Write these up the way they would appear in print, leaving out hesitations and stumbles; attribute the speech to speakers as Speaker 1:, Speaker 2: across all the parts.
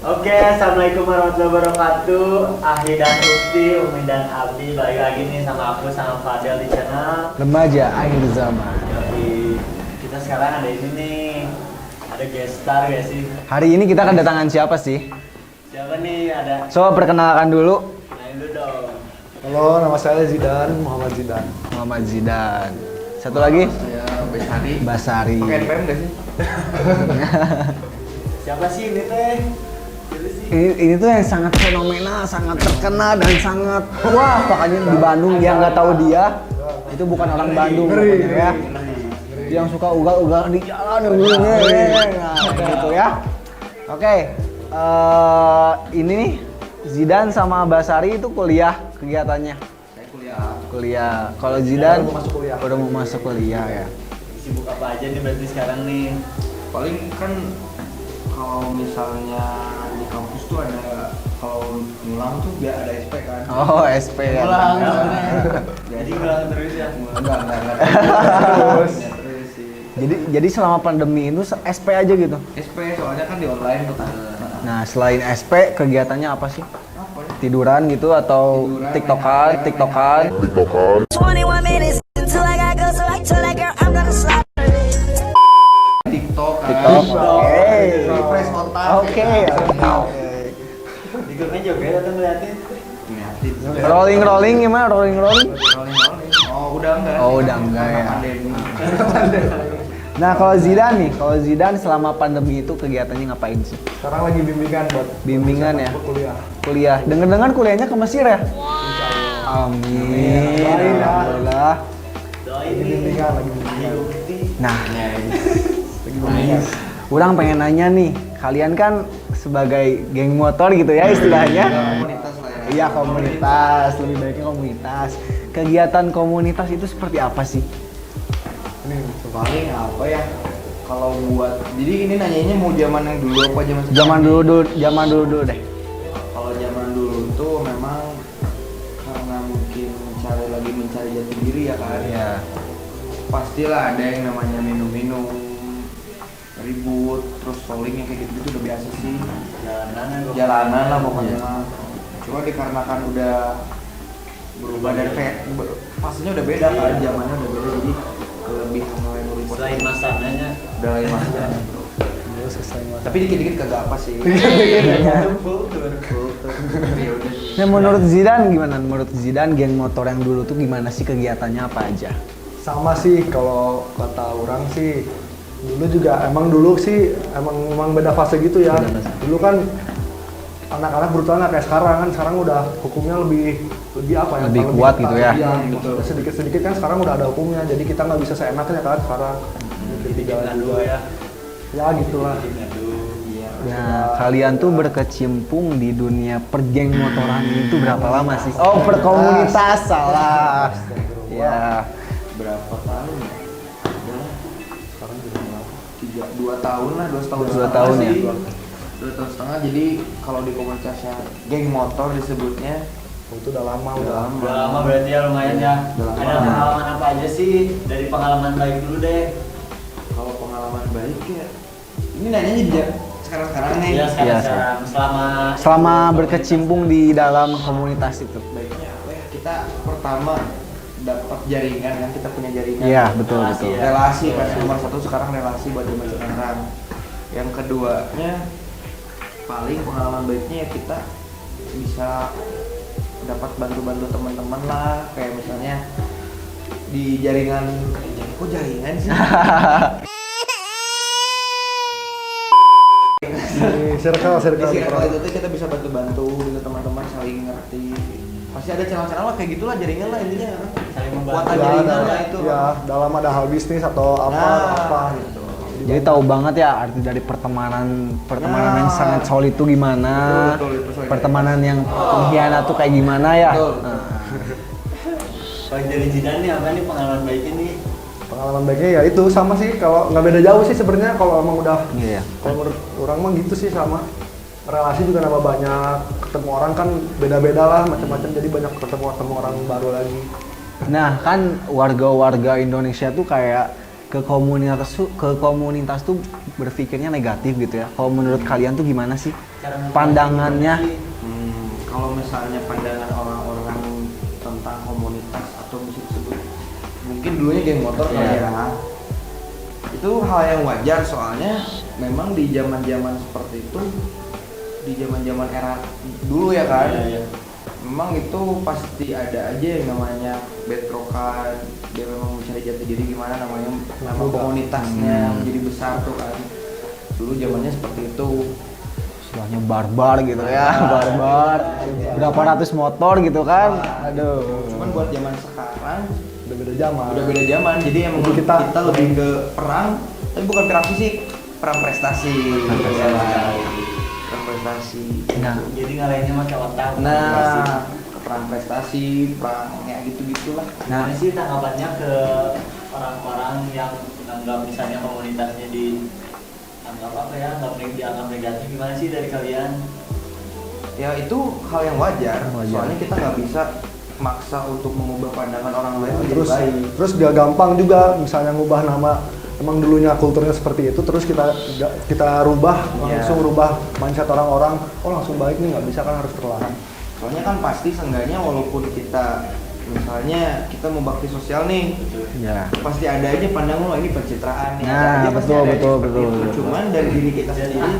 Speaker 1: Oke, assalamualaikum warahmatullahi wabarakatuh. Ahi dan Ukti, Umi dan Abi balik lagi nih sama aku sama Fadel di channel
Speaker 2: Remaja Akhir Zaman.
Speaker 1: Yoi. Kita sekarang ada ini nih, ada guest star gak sih?
Speaker 2: Hari ini kita kedatangan siapa sih?
Speaker 1: Siapa nih? Ada.
Speaker 2: Coba perkenalkan dulu.
Speaker 1: Nah itu dong.
Speaker 3: Halo, nama saya Zidan, Muhammad Zidan.
Speaker 2: Muhammad Zidan. Satu lagi?
Speaker 4: Saya Basari.
Speaker 2: Basari.
Speaker 4: Pakai NPM gak sih?
Speaker 1: Siapa sih ini teh? Siapa sih?
Speaker 2: Ini tuh yang sangat fenomenal, sangat terkenal dan sangat wah pokoknya di Bandung yang nggak tahu dia itu bukan orang Bandung pokoknya ya. Yang suka ugal-ugal di jalan nah, gitu ya. Oke, ini nih Zidan sama Basari itu kuliah kegiatannya.
Speaker 4: Saya kuliah.
Speaker 2: Kuliah. Kalau Zidan
Speaker 3: Udah mau masuk kuliah.
Speaker 2: udah mau masuk kuliah ya.
Speaker 1: Sibuk apa aja nih berarti sekarang nih?
Speaker 4: Paling kan kalau misalnya di kampus tuh ada kalau ngulang tuh biar ada SP kan.
Speaker 2: Oh, SP ya.
Speaker 1: Pulang.
Speaker 4: Biasa.
Speaker 1: Jadi pulang terus ya?
Speaker 4: Enggak.
Speaker 3: Terus.
Speaker 4: Ya, terus sih.
Speaker 2: Jadi selama pandemi itu SP aja gitu.
Speaker 4: SP soalnya kan di online tuh kan.
Speaker 2: Nah, selain SP kegiatannya apa sih?
Speaker 4: Apa ya?
Speaker 2: Tiduran gitu atau
Speaker 4: Tiduran,
Speaker 2: TikTokan,
Speaker 4: main HP,
Speaker 2: TikTokan.
Speaker 5: 21 minutes until I got go, so I told that girl I'm gonna slide.
Speaker 4: TikTok kan.
Speaker 2: TikTok. Oke.
Speaker 4: Refresh otak.
Speaker 2: Oke.
Speaker 1: Di grupnya joget atau ngeliatin?
Speaker 4: Ngeliatin.
Speaker 2: Rolling gimana? Rolling.
Speaker 4: Rolling. Oh, udah enggak.
Speaker 2: Oh, udah enggak ya.
Speaker 4: Pandemi.
Speaker 2: Nah, kalau Zidan selama pandemi itu kegiatannya ngapain sih?
Speaker 3: Sekarang lagi bimbingan buat
Speaker 2: Bimbingan ya?
Speaker 3: buat kuliah.
Speaker 2: Kuliah. Dengar kuliahnya ke Mesir ya? Amin.
Speaker 3: Doain ya.
Speaker 2: Alhamdulillah.
Speaker 1: Doain
Speaker 3: Lagi
Speaker 1: nih.
Speaker 3: bimbingan, lagi
Speaker 1: Ahi
Speaker 3: bimbingan.
Speaker 1: Ukti.
Speaker 2: Nah,
Speaker 3: Lagi bimbingan.
Speaker 2: orang pengen nanya nih, kalian kan sebagai geng motor gitu ya istilahnya?
Speaker 4: Komunitas lah ya.
Speaker 2: Iya, komunitas, lebih baiknya komunitas. Kegiatan komunitas itu seperti apa sih?
Speaker 3: Ini
Speaker 4: Paling apa ya? Kalau buat jadi ini nanyanya mau zaman yang dulu apa zaman sekarang?
Speaker 2: Zaman dulu deh.
Speaker 4: Kalau zaman dulu tuh memang karena mungkin mencari jati diri ya kan.
Speaker 2: Iya.
Speaker 4: Pastilah ada yang namanya minum-minum, ribut, terus rolling yang kayak gitu udah biasa sih. Jalanan lah pokoknya. Cuma dikarenakan udah berubah dari pastinya udah beda kan, zamannya udah beda jadi kelebihan lain ribut.
Speaker 1: Selain masanya.
Speaker 4: Udah lain masa.
Speaker 3: terus selesai masa.
Speaker 4: Tapi dikit-dikit kagak apa sih.
Speaker 1: Kultur.
Speaker 4: Ya udah.
Speaker 2: Nah, menurut Zidan gimana? Menurut Zidan geng motor yang dulu tuh gimana sih kegiatannya apa aja?
Speaker 3: Sama sih kalau kata orang sih. Dulu sih emang beda fase gitu ya.
Speaker 2: Beda fase.
Speaker 3: Dulu kan anak-anak brutal nggak kayak sekarang kan. Sekarang udah hukumnya lebih apa ya?
Speaker 2: Lebih kuat gitu ya.
Speaker 3: Iya,
Speaker 4: Betul.
Speaker 3: sedikit-sedikit kan sekarang udah ada hukumnya. Jadi kita nggak bisa seenaknya kan sekarang. Ketiga
Speaker 1: Ngadu ya.
Speaker 3: Ya gitulah.
Speaker 1: Ngadu.
Speaker 4: Iya.
Speaker 2: Nah, kalian tuh berkecimpung di dunia pergeng motoran itu berapa lama sih? Oh, perkomunitas salah. Ya,
Speaker 4: Berapa tahun ya? Udah
Speaker 3: Sekarang juga berapa?
Speaker 4: 2 tahun lah, 2 tahun.
Speaker 2: 2 tahun ya?
Speaker 4: 2 tahun setengah. Jadi kalau di komunitasnya geng motor disebutnya
Speaker 3: Oh, itu udah lama
Speaker 4: udah lama.
Speaker 1: Udah lama berarti ya lumayan ya.
Speaker 4: Udah lama.
Speaker 1: Ada pengalaman apa aja sih dari pengalaman baik dulu deh?
Speaker 4: Kalau pengalaman baik ya, ini nanya aja sekarang nih.
Speaker 1: Ya
Speaker 2: Iya,
Speaker 1: sekarang
Speaker 2: selama berkecimpung di dalam komunitas itu.
Speaker 4: Baiknya apa ya? Kita pertama dapat jaringan kan, kita punya jaringan.
Speaker 2: Iya, betul.
Speaker 1: Relasi ya.
Speaker 4: Relasi kan nomor satu sekarang relasi buat zaman sekarang. Yang keduanya paling pengalaman baiknya ya kita bisa dapat bantu teman-teman lah, kayak misalnya di jaringan. Kok jaringan sih?
Speaker 3: Di circle
Speaker 4: Di circle itu tuh kita bisa bantu gitu, teman-teman saling ngerti. Pasti ada channel-channel lah kayak gitulah, jaringan lah intinya.
Speaker 1: Saling membantu.
Speaker 4: Kuatan
Speaker 3: Ya,
Speaker 4: jaringan
Speaker 3: ada,
Speaker 4: lah itu.
Speaker 3: ya, dalam ada hal bisnis atau apa gitu.
Speaker 2: Jadi tahu banget ya arti dari pertemanan
Speaker 4: Nah.
Speaker 2: yang sangat solid itu gimana,
Speaker 4: Betul, itu solid.
Speaker 2: pertemanan yang pengkhianat tuh kayak gimana ya.
Speaker 4: Betul.
Speaker 2: Nah,
Speaker 1: Kalau dari Zidan nih apa nih pengalaman baiknya nih?
Speaker 3: Pengalaman baiknya ya itu sama sih, kalau nggak beda jauh sih sebenarnya kalau emang udah.
Speaker 2: iya.
Speaker 3: Kalau menurut orang mah gitu sih sama. Relasi juga nambah banyak, ketemu orang kan beda-beda lah macam-macam, jadi banyak ketemu orang baru lagi.
Speaker 2: Nah, kan warga-warga Indonesia tuh kayak ke komunitas tuh berpikirnya negatif gitu ya. Kalau menurut kalian tuh gimana sih? pandangannya.
Speaker 4: Kalau misalnya pandangan orang-orang tentang komunitas atau bisa disebut mungkin dulunya geng motor kali ya. Itu hal yang wajar soalnya memang di zaman-zaman seperti itu, di zaman-zaman era dulu ya kan. Memang itu pasti ada aja yang namanya bentrokan, dia memang mencari jati diri gimana nama komunitasnya menjadi besar tuh kan. Dulu zamannya seperti itu.
Speaker 2: Istilahnya barbar gitu ya, barbar. Berapa ratus motor gitu kan. Aduh.
Speaker 4: Cuman buat zaman sekarang
Speaker 3: Udah beda zaman.
Speaker 4: udah beda zaman, jadi emang
Speaker 3: Jadi
Speaker 4: kita lebih ke perang, tapi bukan perang fisik, perang prestasi. Perang prestasi.
Speaker 2: Nah,
Speaker 1: Jadi ngalahinnya pakai otak.
Speaker 4: Nah, perang prestasi, perang ya gitu-gitulah.
Speaker 2: nah
Speaker 1: Gimana sih tanggapannya ke orang-orang yang menganggap misalnya komunitasnya dianggap apa ya, dianggap negatif, gimana sih dari kalian?
Speaker 4: Ya itu hal yang wajar.
Speaker 2: Wajar.
Speaker 4: Soalnya kita nggak bisa maksa untuk mengubah pandangan orang lain menjadi
Speaker 3: Terus
Speaker 4: baik.
Speaker 3: terus gak gampang juga misalnya ngubah nama, emang dulunya kulturnya seperti itu terus kita rubah langsung rubah mindset orang-orang, oh langsung baik nih, nggak bisa kan, harus perlahan.
Speaker 4: Soalnya kan pasti seenggaknya walaupun kita misalnya kita mau bakti sosial nih,
Speaker 2: ya.
Speaker 4: pasti ada aja pandangan lo ini pencitraan nih.
Speaker 2: Nah,
Speaker 4: Ada aja, pasti
Speaker 2: betul,
Speaker 4: ada aja
Speaker 2: betul,
Speaker 4: seperti
Speaker 2: betul,
Speaker 4: itu.
Speaker 2: betul.
Speaker 4: Cuman dari diri kita sendiri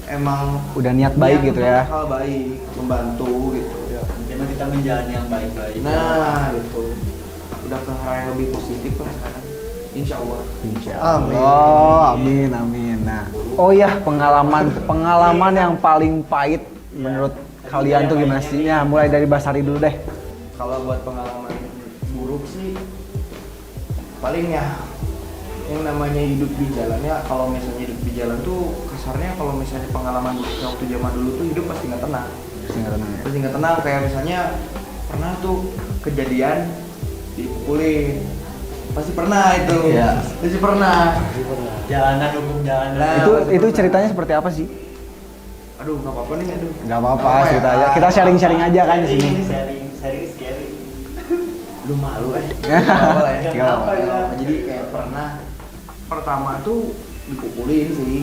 Speaker 4: emang
Speaker 2: Udah niat baik gitu ya.
Speaker 4: hal baik, membantu gitu.
Speaker 1: Karena kita menjalani yang baik-baik.
Speaker 4: Nah, gitu. Udah ke arah yang lebih positif lah sekarang. Insya Allah.
Speaker 3: Amin.
Speaker 2: Oh, amin, amin. Nah, oh ya, pengalaman yang paling pahit menurut kalian tuh gimana sih? Ya, mulai dari Basari dulu deh.
Speaker 4: Kalau buat pengalaman buruk sih, paling ya yang namanya hidup di jalan ya. Kalau misalnya hidup di jalan tuh kasarnya kalau misalnya pengalaman waktu zaman dulu tuh hidup pasti nggak tenang. Pasti nggak tenang, kayak misalnya pernah tuh kejadian dipukulin. Pasti pernah itu.
Speaker 2: Iya.
Speaker 4: Pasti pernah.
Speaker 1: Jalanan, hukum jalanan.
Speaker 4: Nah,
Speaker 2: Itu
Speaker 4: pasti pernah.
Speaker 2: ceritanya seperti apa sih?
Speaker 4: Aduh, nggak apa-apa nih, aduh.
Speaker 2: Gak apa-apa,
Speaker 4: Nggak apa-apa
Speaker 2: cerita
Speaker 4: ya.
Speaker 2: aja. Kita sharing-sharing aja kan di sini.
Speaker 1: Sharing scary.
Speaker 4: Lu malu
Speaker 2: Nggak
Speaker 4: Nggak apa-apa ya.
Speaker 2: Nggak apa-apa.
Speaker 4: Nggak apa-apa. Jadi kayak pernah pertama tuh dipukulin sih.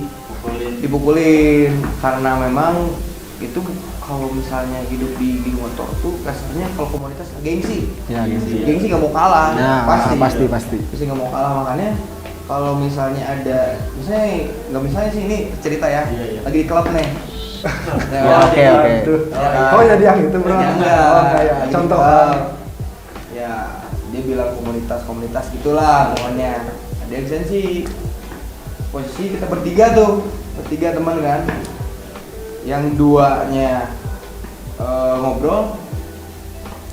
Speaker 4: Dipukulin karena memang itu kalau misalnya hidup di motor tuh kasarnya kalau komunitas gengsi.
Speaker 2: Ya, gengsi.
Speaker 4: Gengsi nggak mau kalah.
Speaker 2: Nah, pasti.
Speaker 4: Pasti nggak mau kalah, makanya kalau misalnya ada misalnya nggak misalnya sih ini cerita ya,
Speaker 1: Iya.
Speaker 4: lagi di klub nih.
Speaker 2: Ya, oke.
Speaker 3: Tuh.
Speaker 4: Ya.
Speaker 3: Oh jadi yang itu bro.
Speaker 4: Ya, enggak.
Speaker 3: Oh enggak ya.
Speaker 4: Lagi
Speaker 3: Contoh.
Speaker 4: di klub. Ya, dia bilang komunitas gitulah pokoknya. Ada esensi. Posisi kita bertiga teman kan. Yang duanya ngobrol,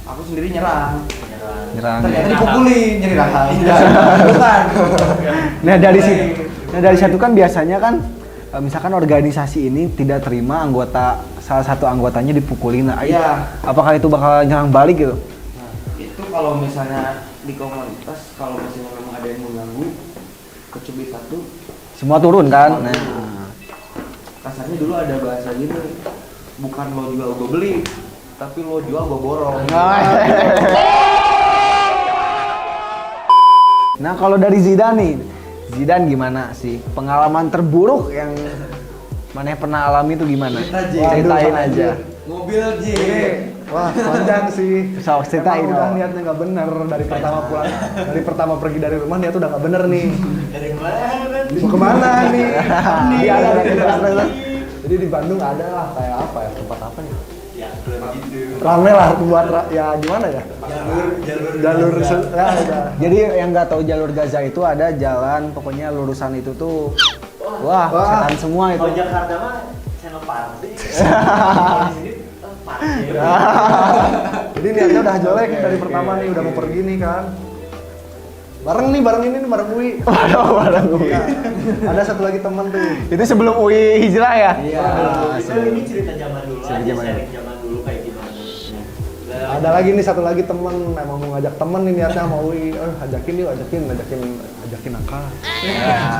Speaker 4: aku sendiri nyerang.
Speaker 2: Nyerang.
Speaker 4: Ternyata dipukulin, nyerang. Bukan.
Speaker 2: Nah, dari situ kan biasanya kan misalkan organisasi ini tidak terima salah satu anggotanya dipukulin. Nah,
Speaker 4: Iya.
Speaker 2: apakah itu bakal nyerang balik gitu?
Speaker 4: Nah, itu kalau misalnya di komunitas, kalau misalnya memang ada yang mengganggu, kecubit satu,
Speaker 2: Semua turun kan?
Speaker 4: Semua
Speaker 2: Nah,
Speaker 4: turun. Kasarnya dulu ada bahasa gini, bukan lo jual gue beli, tapi lo jual gue borong.
Speaker 2: Nah, kalau dari Zidan nih, Zidan gimana sih? Pengalaman terburuk yang mana pernah alami itu gimana? Ceritain
Speaker 3: Waduh,
Speaker 2: aja.
Speaker 4: Mobil J.
Speaker 3: Wah panjang sih.
Speaker 2: So, ceritain
Speaker 3: Emang udah
Speaker 2: dong.
Speaker 3: niatnya nggak bener dari pertama pulang, dari pertama pergi dari rumah niat udah nggak bener nih.
Speaker 1: Dari mana?
Speaker 3: Mau kemana nih?
Speaker 2: Iya, ada di
Speaker 3: Bandung. Jadi di Bandung ada lah kayak apa ya, tempat apa ya?
Speaker 1: Ya, klub gitu.
Speaker 3: Rame lah buat ya gimana ya? Jalur ya udah.
Speaker 2: Jadi yang nggak tahu jalur Gaza itu ada jalan, pokoknya lurusan itu tuh, wah, setan semua itu.
Speaker 1: Kalau Jakarta mah Senopati. Kalau di sini parkir.
Speaker 3: Jadi niatnya udah jelek dari pertama nih, udah mau pergi nih kan. Bareng ini nih, bareng Ui.
Speaker 2: Waduh,
Speaker 3: Ya, ada satu lagi teman tuh.
Speaker 2: itu sebelum UI hijrah ya?
Speaker 4: Iya.
Speaker 1: Ini cerita zaman dulu
Speaker 2: Cerita
Speaker 1: aja,
Speaker 2: zaman
Speaker 1: sharing zaman dulu kayak gimana.
Speaker 3: Ada lagi nih satu lagi temen, emang mau ngajak temen nih niatnya mau Ui. Ajakin yuk, ajakin akal.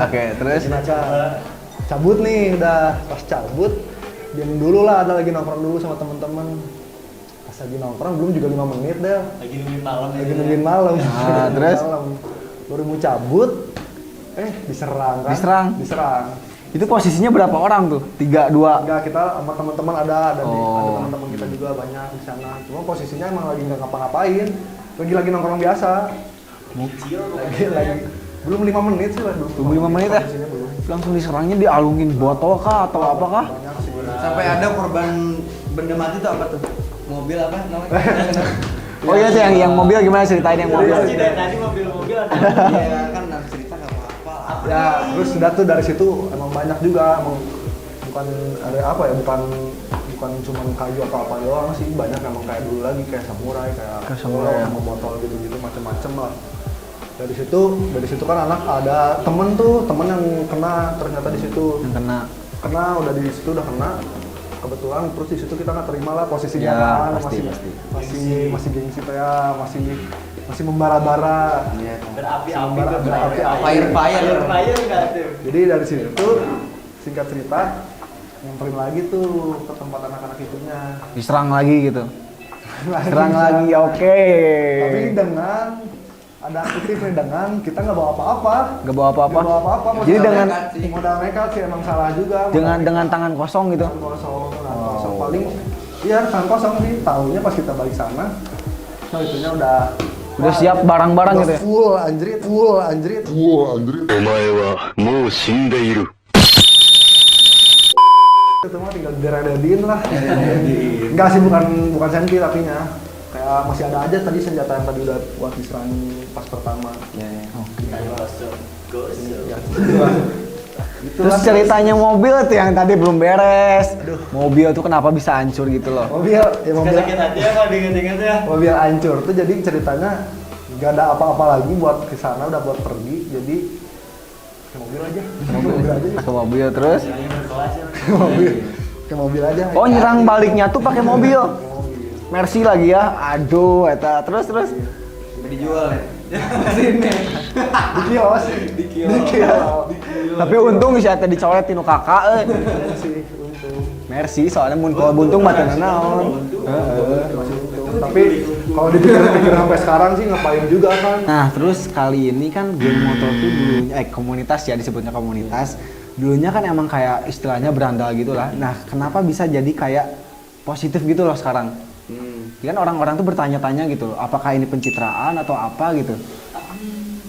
Speaker 2: Oke, terus?
Speaker 3: Ajakin akal. Cabut nih, udah pas cabut diam dulu lah, ada lagi nongkrong dulu sama temen-temen. Pas lagi nongkrong belum juga 5 menit deh.
Speaker 1: Lagi nungguin malam ya.
Speaker 3: Lagi nungguin malam.
Speaker 2: Ah, terus?
Speaker 3: Malam. Baru mau cabut, diserang kan?
Speaker 2: Diserang?
Speaker 3: Diserang.
Speaker 2: Itu posisinya berapa orang tuh? 3, 2.
Speaker 3: Enggak, kita sama teman-teman ada ada
Speaker 2: Oh.
Speaker 3: teman-teman kita juga banyak di sana. Cuma posisinya emang lagi nggak ngapa-ngapain, lagi nongkrong biasa. Lagi belum 5 menit sih lah.
Speaker 2: Belum 5 menit ya?
Speaker 3: Posisinya belum.
Speaker 2: Langsung diserangnya dialungin botol kah atau apakah?
Speaker 3: Banyak sih.
Speaker 4: Sampai ada korban benda mati tuh apa tuh? Mobil apa namanya?
Speaker 2: Oh iya tuh yang mobil gimana ceritain yang mobil?
Speaker 1: Sih dari tadi mobil-mobil ada.
Speaker 4: Iya kan harus cerita nggak apa-apa.
Speaker 3: Ya, terus udah tuh dari situ emang banyak juga, emang bukan ada apa ya, bukan cuma kayu atau apa doang sih, banyak emang kayak dulu lagi kayak samurai sama botol gitu-gitu macem-macem lah. Dari situ kan anak ada temen yang kena ternyata di situ.
Speaker 2: Yang kena.
Speaker 3: Udah di situ udah kena. Kebetulan terus di situ kita nggak terima lah posisinya
Speaker 2: Ya,
Speaker 3: kan
Speaker 2: pasti.
Speaker 3: masih gengsi teh ya, masih membara-bara.
Speaker 4: Iya.
Speaker 1: Berapi-api tuh.
Speaker 3: Berapi-api.
Speaker 1: Fire nggak tuh?
Speaker 3: Jadi dari situ singkat cerita nyamperin lagi tuh ke tempat anak-anak itunya.
Speaker 2: Diserang lagi gitu. Serang lagi, oke.
Speaker 3: Tapi dengan ada aktifnya dengan kita nggak bawa apa-apa.
Speaker 2: Gak bawa apa-apa.
Speaker 3: Nggak bawa apa-apa.
Speaker 2: Jadi dengan
Speaker 3: modal nekat sih emang salah juga.
Speaker 2: dengan tangan kosong gitu.
Speaker 3: tangan kosong, paling iya tangan kosong sih. Tahunya pas kita balik sana, nah itunya udah
Speaker 2: siap barang-barang
Speaker 3: udah
Speaker 2: gitu ya.
Speaker 3: full anjrit.
Speaker 6: お前はもう死んでいる。
Speaker 3: Itu mah tinggal dirededin lah. Enggak sih, bukan senpi tapinya. Kayak masih ada aja tadi senjata yang tadi udah buat diserang pas pertama.
Speaker 4: Iya.
Speaker 1: Kayu gosok.
Speaker 3: Ya,
Speaker 2: Terus ceritanya mobil tuh yang tadi belum beres. Mobil tuh kenapa bisa hancur gitu loh.
Speaker 3: mobil
Speaker 1: Sakit hati ya kalau diinget-inget ya.
Speaker 3: mobil hancur tuh, jadi ceritanya nggak ada apa-apa lagi buat kesana, udah buat pergi, jadi ke mobil aja.
Speaker 2: Ke mobil terus.
Speaker 1: Yang berkelas ya.
Speaker 3: Ke mobil aja.
Speaker 2: Oh nyerang baliknya tuh pakai mobil. Mercy lagi ya. Aduh, eta terus.
Speaker 4: Udah dijual ya.
Speaker 3: Di kios.
Speaker 2: Tapi untung si eta dicoret tinu kakak
Speaker 3: Sih, untung.
Speaker 2: Mercy soalnya mun kalau buntung mah teu naon.
Speaker 3: Tapi kalau dipikir-pikir sampai sekarang sih ngapain juga kan.
Speaker 2: Nah, terus kali ini kan geng motor tuh dulunya komunitas ya, disebutnya komunitas. Dulunya kan emang kayak istilahnya berandal gitu lah. Nah, kenapa bisa jadi kayak positif gitu loh sekarang? Kan orang-orang tuh bertanya-tanya gitu loh, apakah ini pencitraan atau apa gitu?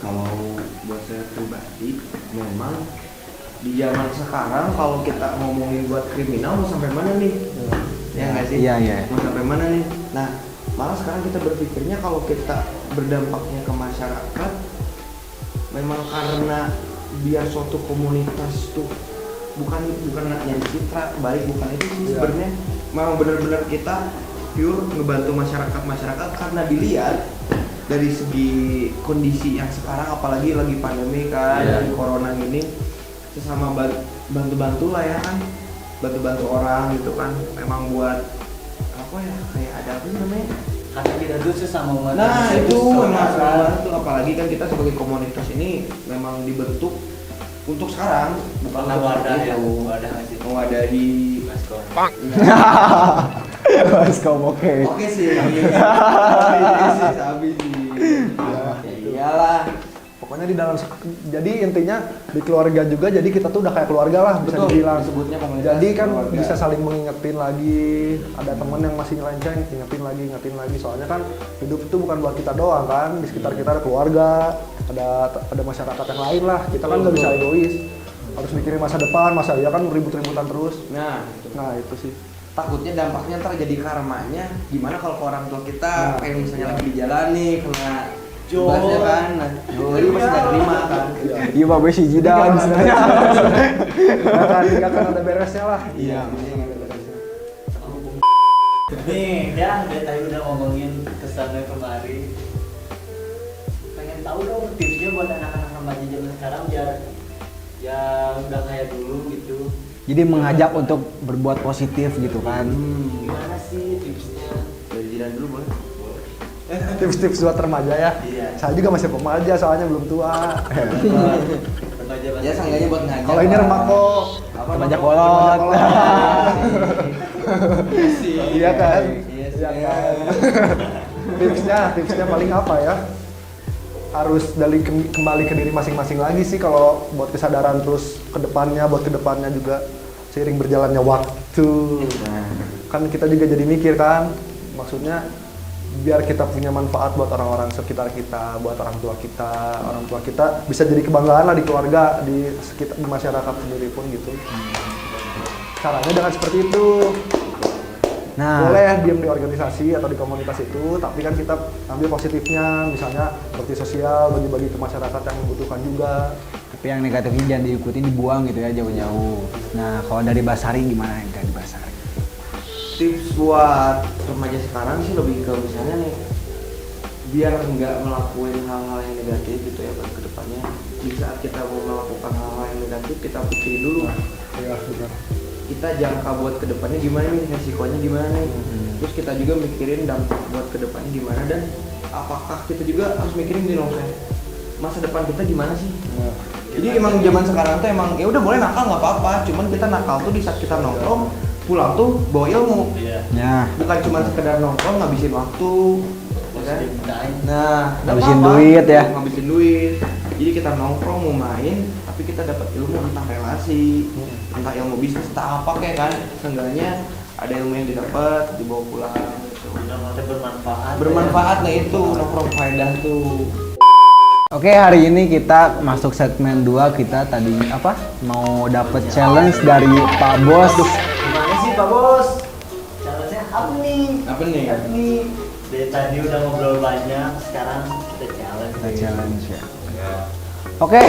Speaker 4: Kalau buat saya pribadi, memang di zaman sekarang kalau kita ngomongin buat kriminal mau sampai mana nih? Ya nggak sih?
Speaker 2: Iya.
Speaker 4: Mau sampai mana nih? Nah, malah sekarang kita berpikirnya kalau kita berdampaknya ke masyarakat, memang karena biar suatu komunitas tuh bukan nyari citra baik, bukan itu sih sebenarnya. Memang benar-benar kita pure ngebantu masyarakat karena dilihat dari segi kondisi yang sekarang, apalagi lagi pandemi kan, lagi corona ini, sesama bantu-bantu lah ya kan, bantu orang gitu kan, memang buat apa ya, kayak ada apa sih namanya,
Speaker 1: Karena kita tuh sesama umat.
Speaker 4: nah
Speaker 1: manusia
Speaker 4: itu memang
Speaker 1: saudara.
Speaker 4: sama itu, apalagi kan kita sebagai komunitas ini memang dibentuk untuk sekarang, bukan
Speaker 1: Karena wadah ya,
Speaker 4: itu
Speaker 1: wadah nggak sih?
Speaker 4: mewadahi.
Speaker 1: Baskom.
Speaker 2: Baskom oke.
Speaker 4: Oke sih, sabi sih. Ya iyalah.
Speaker 3: Pokoknya di dalam, jadi intinya di keluarga juga, jadi kita tuh udah kayak keluarga lah bisa
Speaker 4: Betul,
Speaker 3: dibilang.
Speaker 4: disebutnya komunitas
Speaker 3: Jadi kan
Speaker 4: keluarga.
Speaker 3: bisa saling mengingetin lagi, ada temen yang masih nyelenceng, ingetin lagi. Soalnya kan hidup itu bukan buat kita doang kan, di sekitar kita ada keluarga, ada masyarakat yang lain lah. Kita kan nggak bisa egois, harus mikirin masa depan, masa ya kan ribut-ributan terus. Nah itu sih.
Speaker 4: Takutnya dampaknya ntar jadi karmanya gimana kalau ke orang tua kita,
Speaker 3: Nah.
Speaker 4: kayak misalnya lagi di jalan nih kena
Speaker 1: Jor.
Speaker 4: basnya kan, nah jadi pasti nggak terima kan.
Speaker 2: Iya Pak Besi Jidan sebenarnya.
Speaker 3: Nggak akan ada beresnya lah.
Speaker 4: Iya.
Speaker 1: Nih, ya, dari tadi udah ngomongin kesana kemari. Pengen tahu dong tipsnya buat anak-anak remaja zaman sekarang biar ya udah kayak dulu gitu.
Speaker 2: Jadi mengajak untuk berbuat positif gitu kan.
Speaker 1: Gimana sih tipsnya?
Speaker 4: Dari jiran dulu boleh.
Speaker 3: Tips-tips buat remaja ya.
Speaker 1: Iya.
Speaker 3: Saya juga masih remaja soalnya belum tua.
Speaker 1: Remaja
Speaker 4: Ya seenggaknya buat ngajak.
Speaker 3: Kalau ini
Speaker 4: lah.
Speaker 3: remako.
Speaker 2: Remaja kolot.
Speaker 3: Iya kan?
Speaker 4: Iya sih.
Speaker 3: Iya kan? tipsnya paling apa ya? Harus kembali ke diri masing-masing lagi sih kalau buat kesadaran terus kedepannya juga seiring berjalannya waktu. Kan kita juga jadi mikir kan, maksudnya biar kita punya manfaat buat orang-orang sekitar kita, buat orang tua kita bisa jadi kebanggaan lah di keluarga, di sekitar, di masyarakat sendiri pun gitu. Caranya dengan seperti itu.
Speaker 2: Nah,
Speaker 3: Boleh diem di organisasi atau di komunitas itu, tapi kan kita ambil positifnya, misalnya bakti sosial, bagi-bagi ke masyarakat yang membutuhkan juga.
Speaker 2: tapi yang negatifnya jangan diikuti, dibuang gitu ya jauh-jauh. Nah, kalau dari Basari gimana yang dari Basari?
Speaker 4: Tips buat remaja sekarang sih lebih ke misalnya nih, biar nggak ngelakuin hal-hal yang negatif gitu ya buat kedepannya. Di saat kita mau melakukan hal-hal yang negatif, kita pikirin dulu.
Speaker 3: Iya, benar.
Speaker 4: Kita jangka buat kedepannya gimana nih, resikonya gimana nih. Terus kita juga mikirin dampak buat kedepannya gimana, dan apakah kita juga harus mikirin di long run, masa depan kita gimana sih. Jadi emang zaman sekarang tuh emang ya udah boleh nakal nggak apa-apa, cuman kita nakal tuh di saat kita nongkrong, pulang tuh bawa ilmu.
Speaker 1: Iya.
Speaker 2: Ya,
Speaker 4: Bukan cuma sekedar nongkrong ngabisin waktu, ya kan? Nah, nggak
Speaker 2: Ngabisin
Speaker 4: apa-apa,
Speaker 2: duit ya.
Speaker 4: ngabisin duit. Jadi kita nongkrong mau main, tapi kita dapat ilmu tentang relasi, tentang ilmu bisnis, entah apa kayak kan. Seenggaknya ada ilmu yang didapat, dibawa pulang gitu.
Speaker 1: Udah mata bermanfaat.
Speaker 4: Bermanfaat lah itu nongkrong faedah tuh.
Speaker 2: oke, hari ini kita masuk segmen 2. Kita tadi apa? Mau dapet challenge dari Pak Bos.
Speaker 1: Gimana sih Pak Bos? Challenge-nya apa nih?
Speaker 4: Apa nih?
Speaker 1: Apa nih? Dari tadi udah ngobrol banyak, sekarang kita challenge.
Speaker 2: Kita challenge ya. Oke.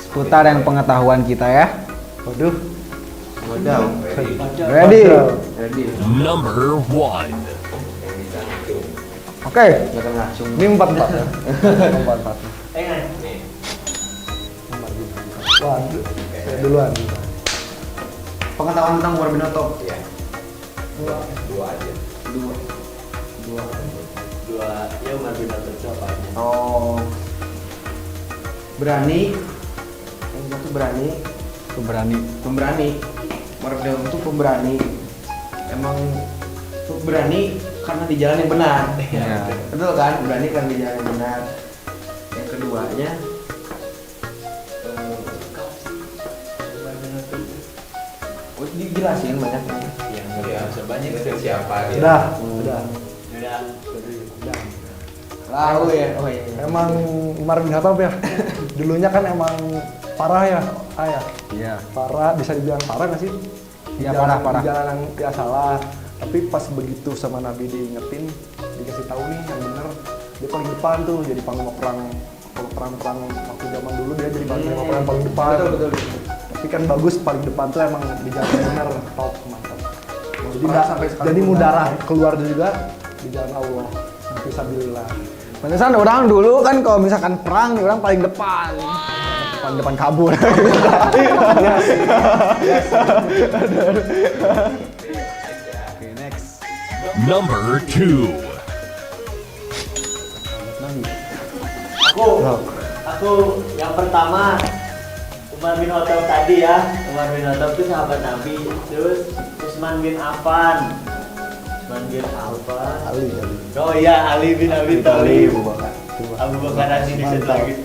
Speaker 2: Seputar yang pengetahuan kita ya.
Speaker 3: Waduh.
Speaker 4: Wadaw.
Speaker 2: Ready?
Speaker 4: Ready.
Speaker 6: Number 1.
Speaker 2: Oke.
Speaker 4: Jangan ngacung.
Speaker 3: Ini 4-4 ya. 4-4.
Speaker 1: Ngan.
Speaker 3: Waduh. Saya duluan.
Speaker 4: Pengetahuan tentang Warbinoto.
Speaker 1: Iya.
Speaker 4: Dua.
Speaker 1: Ya Umar bin Khattab itu apa aja?
Speaker 4: Oh. Berani. Yang satu berani.
Speaker 2: Berani.
Speaker 4: Warbinoto itu pemberani. Emang tuh berani karena di jalan yang benar.
Speaker 2: Iya.
Speaker 4: Betul kan? Berani karena di jalan yang benar. Yang keduanya dijelasin banyak nih.
Speaker 1: Ya, sebanyak itu siapa dia?
Speaker 3: Udah.
Speaker 1: Udah.
Speaker 4: Lalu ya. Oh iya.
Speaker 3: Emang Umar bin Khattab ya. Dulunya kan emang parah ya, ayah.
Speaker 2: Iya.
Speaker 3: Parah, bisa dibilang parah nggak sih?
Speaker 2: Iya, parah.
Speaker 3: Di jalan yang dia salah. Tapi pas begitu sama Nabi diingetin, dikasih tahu nih yang bener, dia paling depan tuh jadi panglima perang. Kalau perang waktu zaman dulu dia jadi panglima perang paling depan.
Speaker 4: Betul.
Speaker 3: Tapi kan bagus paling depan tuh emang di jalan yang bener, top mantap. Jadi
Speaker 4: Perang sampai sekarang
Speaker 3: jadi
Speaker 4: pun
Speaker 3: mudah keluar juga di jalan Allah. Fisabilillah.
Speaker 2: Pantesan orang dulu kan kalau misalkan perang, orang paling depan. Depan kabur. Oke, next.
Speaker 6: Number 2.
Speaker 1: Aku yang pertama Umar bin Khattab tadi ya. Umar bin Khattab itu sahabat Nabi. Terus Utsman bin Affan. Utsman bin Affan.
Speaker 3: Ali.
Speaker 1: Oh iya, Ali bin Abi Thalib.
Speaker 3: Abu
Speaker 1: Abu Bakar As Siddiq lagi.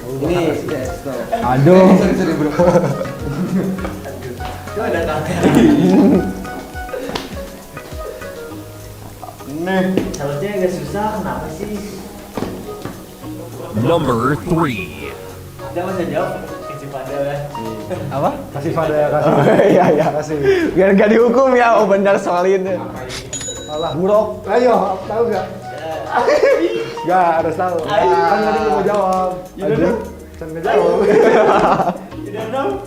Speaker 4: Ini yes, no.
Speaker 2: Aduh.
Speaker 4: Sorry bro.
Speaker 1: Itu ada kamera. Nah, seharusnya agak susah, kenapa sih?
Speaker 6: Number 3.
Speaker 1: Ada masa jawab, kasih pada ya.
Speaker 2: Apa?
Speaker 3: Kasih pada ya, kasih.
Speaker 2: Iya.
Speaker 3: Kasih.
Speaker 2: Biar gak dihukum ya, oh benar solid.
Speaker 3: Alah, buruk. Ayo, tahu nggak? Nggak, harus tahu. Kan tadi mau jawab. Aduh, can nggak jawab.
Speaker 1: Tidak tahu.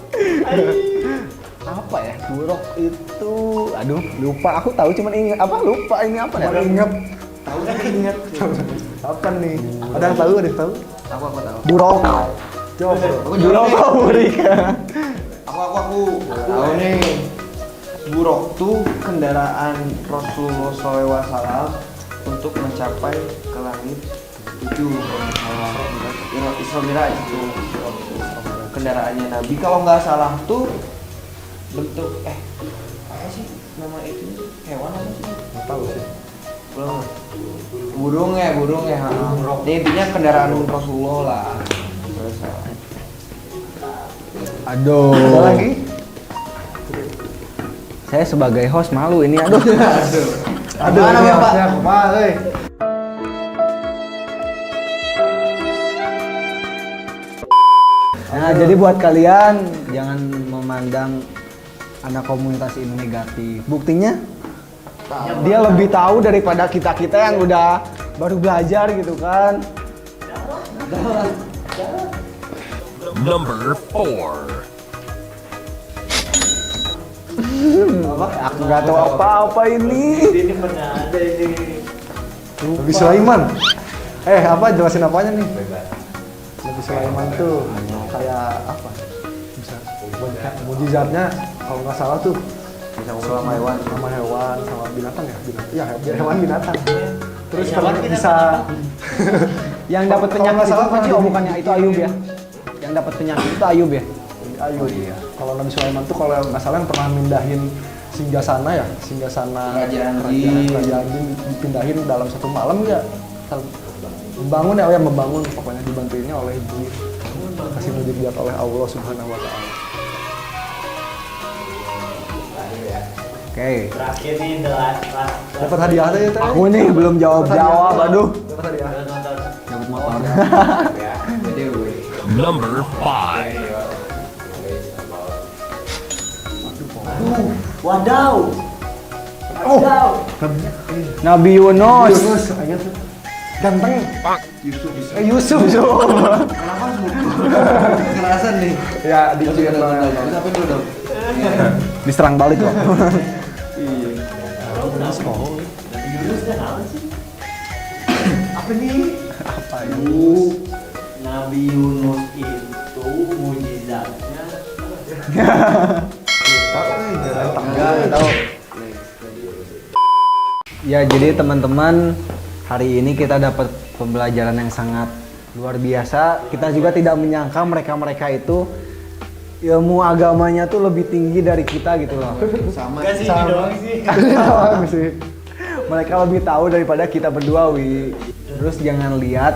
Speaker 2: Apa ya? Buruk itu, aduh, lupa. Aku tahu cuman ingat apa? Lupa ini apa ya?
Speaker 3: Baru inget.
Speaker 4: Tahu tapi ingat.
Speaker 3: Apa nih? Ada yang tahu? Ada yang tahu?
Speaker 4: Aku tahu.
Speaker 3: Buruk. Jawab bro.
Speaker 4: Aku
Speaker 2: Buruk
Speaker 4: jawab nih.
Speaker 2: favorit.
Speaker 4: Aku tahu nih. Buruk tuh kendaraan Rasulullah SAW untuk mencapai ke langit 7 Isra Mi'raj itu kendaraannya Nabi. Kalau nggak salah tuh bentuk apa sih nama itu, hewan apa sih?
Speaker 3: Nggak tahu sih.
Speaker 4: Belum. Burung ya. Ini intinya kendaraan Rasulullah lah. Terus,
Speaker 2: Aduh.
Speaker 3: Ada lagi?
Speaker 2: Saya sebagai host malu ini. Aduh.
Speaker 3: Aduh,
Speaker 4: Mana,
Speaker 3: ini
Speaker 4: Bapak?
Speaker 3: hostnya kumaha, euy.
Speaker 2: Nah, jadi buat kalian jangan memandang anak komunitas ini negatif. Buktinya dia lebih tahu daripada kita-kita yang udah baru belajar gitu kan.
Speaker 6: Number 4.
Speaker 2: Aku nggak tahu apa-apa ini.
Speaker 1: Ini pernah ada ini.
Speaker 3: Nabi Sulaiman. Apa jelasin apanya nih? Nabi Sulaiman tuh kayak apa? Bisa banyak mujizatnya kalau nggak salah tuh
Speaker 4: Bisa ngobrol sama hewan.
Speaker 3: sama hewan, sama binatang ya, hewan binatang. Terus
Speaker 1: Hewan
Speaker 3: kalau
Speaker 1: binatang
Speaker 3: bisa
Speaker 2: Yang dapat
Speaker 3: Kalau
Speaker 2: penyakit
Speaker 3: nggak
Speaker 2: itu
Speaker 3: salah
Speaker 2: kan sih,
Speaker 3: pernah
Speaker 2: bukannya itu Ayub ya? Yang dapat penyakit itu Ayub ya?
Speaker 3: Ayo iya. Kalau Nabi Sulaiman tuh kalau nggak salah yang pernah mindahin singgasana ya, singgasana
Speaker 4: Kerajaan jin.
Speaker 3: kerajaan jin dipindahin dalam satu malam ya. Membangun ya, membangun pokoknya dibantuinnya oleh jin. Kasih mujizat oleh Allah Subhanahu wa taala.
Speaker 2: Oke.
Speaker 1: Terakhir nih the last.
Speaker 3: Dapat hadiah aja ya teh.
Speaker 2: Aku nih belum jawab-jawab, aduh.
Speaker 3: Dapat hadiah.
Speaker 1: Nonton.
Speaker 2: Dapat motor.
Speaker 4: Jadi gue.
Speaker 6: Number 5.
Speaker 1: Wadaw.
Speaker 3: Oh.
Speaker 1: Wadaw.
Speaker 2: Nabi Yunus.
Speaker 3: Yunus, ayo tuh. Ganteng.
Speaker 4: Yusuf.
Speaker 3: Yusuf.
Speaker 4: Kenapa lu? Kekerasan nih.
Speaker 3: Ya, di
Speaker 4: Terus apa dulu dong?
Speaker 2: Diserang balik loh.
Speaker 1: Nabi Yunus kan apa sih? Apa nih?
Speaker 3: apa ya?
Speaker 1: Nabi Yunus itu mujizatnya
Speaker 3: Enggak tahu.
Speaker 2: Ya, jadi teman-teman, hari ini kita dapat pembelajaran yang sangat luar biasa. Kita juga tidak menyangka mereka-mereka itu ilmu agamanya tuh lebih tinggi dari kita gitu loh.
Speaker 4: Sama.
Speaker 1: Gak sih ini doang sih.
Speaker 3: Sama sih.
Speaker 2: Mereka lebih tahu daripada kita berdua, Wi. Terus jangan lihat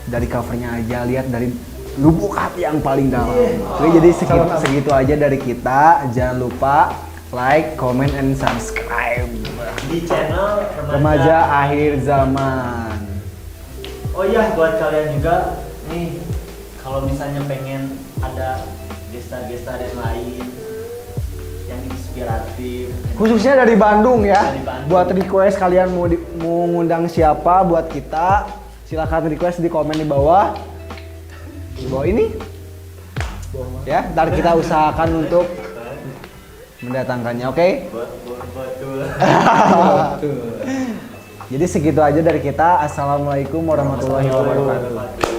Speaker 2: dari covernya aja, lihat dari lubuk hati yang paling dalam. Oke, jadi segitu aja dari kita. Jangan lupa like, comment, and subscribe
Speaker 1: Di channel
Speaker 2: Remaja Akhir Zaman.
Speaker 1: Oh iya, buat kalian juga nih, kalau misalnya pengen ada gestar-gestar yang lain yang inspiratif,
Speaker 2: Khususnya dari Bandung ya.
Speaker 1: Dari Bandung.
Speaker 2: Buat request kalian mau ngundang siapa buat kita, silakan request di komen di bawah. Di bawah ini. Ya, ntar kita usahakan untuk mendatangkannya, oke?
Speaker 1: betul.
Speaker 2: Jadi segitu aja dari kita. Assalamualaikum warahmatullahi wabarakatuh.